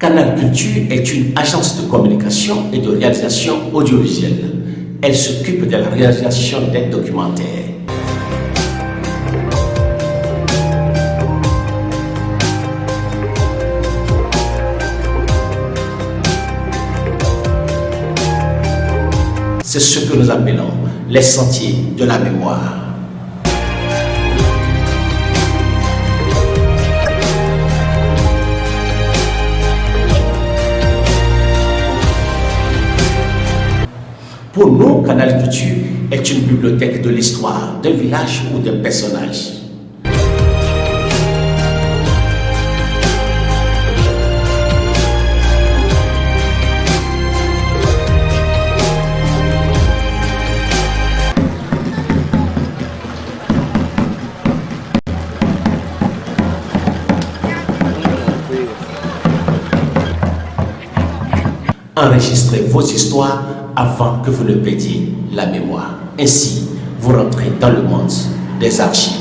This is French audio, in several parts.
Canal Culture est une agence de communication et de réalisation audiovisuelle. Elle s'occupe de la réalisation des documentaires. C'est ce que nous appelons les sentiers de la mémoire. Pour nous, Canal Culture est une bibliothèque de l'histoire d'un village ou d'un personnage. Enregistrez vos histoires avant que vous ne perdiez la mémoire. Ainsi, vous rentrez dans le monde des archives.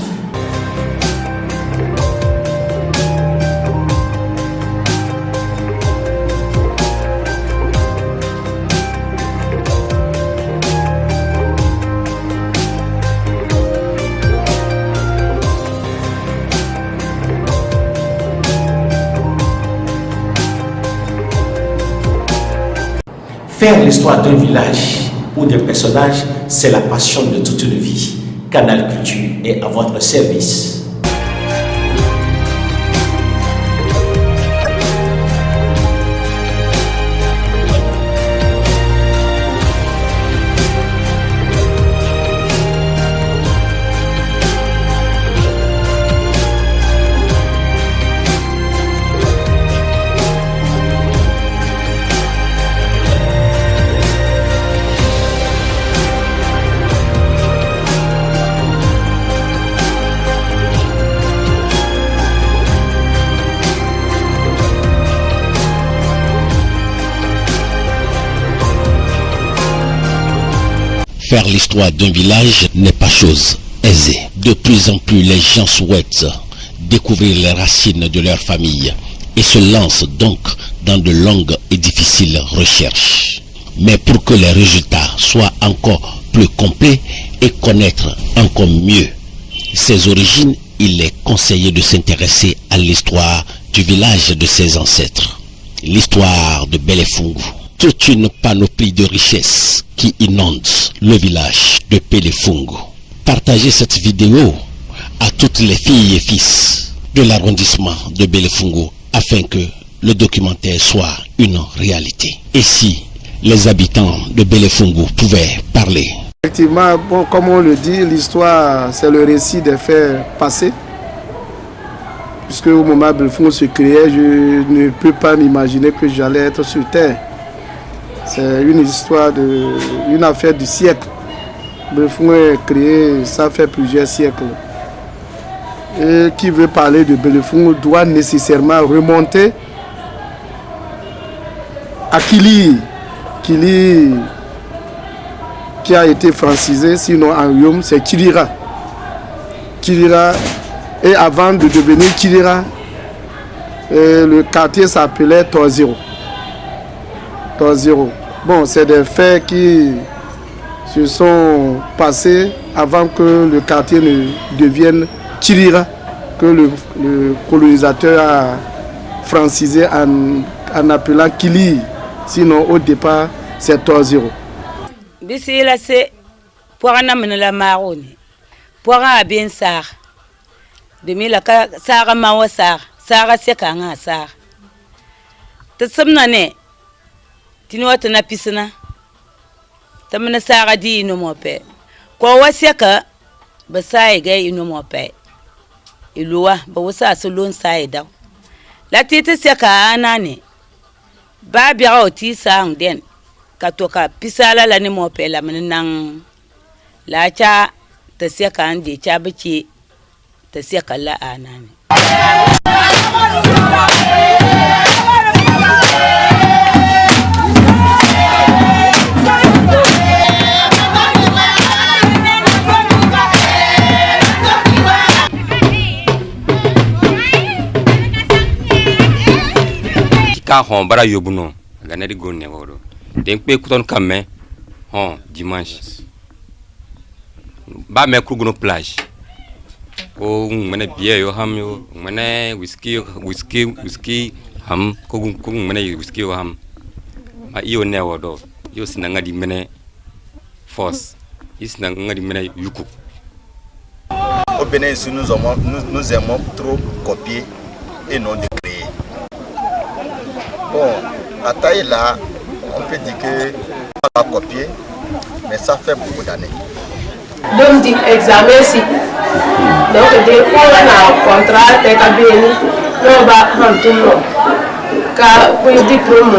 Faire l'histoire d'un village ou d'un personnage, c'est la passion de toute une vie. Canal Culture est à votre service. Faire l'histoire d'un village n'est pas chose aisée. De plus en plus, les gens souhaitent découvrir les racines de leur famille et se lancent donc dans de longues et difficiles recherches. Mais pour que les résultats soient encore plus complets et connaître encore mieux ses origines, il est conseillé de s'intéresser à l'histoire du village de ses ancêtres. L'histoire de Belefungu. Toute une panoplie de richesses qui inonde le village de Belefungu. Partagez cette vidéo à toutes les filles et fils de l'arrondissement de Belefungu afin que le documentaire soit une réalité. Et si les habitants de Belefungu pouvaient parler? Effectivement, bon, comme on le dit, l'histoire c'est le récit des faits passés. Puisque au moment où Belefungu se créait, je ne peux pas m'imaginer que j'allais être sur terre. C'est une histoire, une affaire du siècle. Belefungu est créé, ça fait plusieurs siècles. Et qui veut parler de Belefungu doit nécessairement remonter à Kili. Kili qui a été francisé, sinon en Riom, c'est Kilira. Kilira, et avant de devenir Kilira, le quartier s'appelait Torzero. Bon, c'est des faits qui se sont passés avant que le quartier ne devienne Kilira, que le colonisateur a francisé en appelant Kili. Sinon, au départ, c'est Torzero. Bisi la se poana menela maroni poa bien sar de mila ka sara mawa sar sara se ka nga sar ta samna ne tinwata na pisina tamna sara di no mope ko waseka ba sai ga ino mope iluwa ba wasa sulun sai da la tete se ka anane ba biya oti sang den katoka pisala la ni mope la menang la cha ta se ka ande cha bici ta se ka la anane ka hon bara yobuno ga na di gonne wodo den pe kuton kamme dimanche ba me kruguno plage ko mena biye yo ham yo mena whisky ham ko mena whisky yo ham ma iyo ne wodo yo sinanga di mena force isnanga di mena yuku. Au Bénin, ici, nous aimons trop copier et non de créer. Bon, à taille là, on peut dire que on a copié, mais ça fait beaucoup d'années. Donc, examen si. Donc, dès qu'on a un contrat, t'es qu'à béni, on va rendre tout le monde. Car pour le diplôme,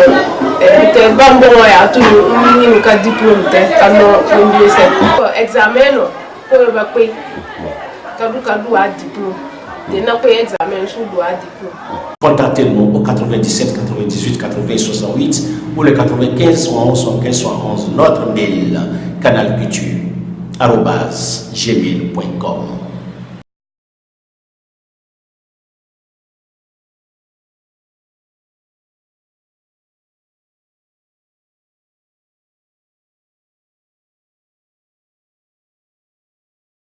t'es bon, bon, il y a tout le monde qui a diplôme, t'es qu'à non, examen, non, pour le payer. Kadou a diplôme. De n'a pas examen sous doit diplôme. Contactez-nous au 97 98 80 68 ou le 95 71 75 71. Notre mail canalculture@gmail.com.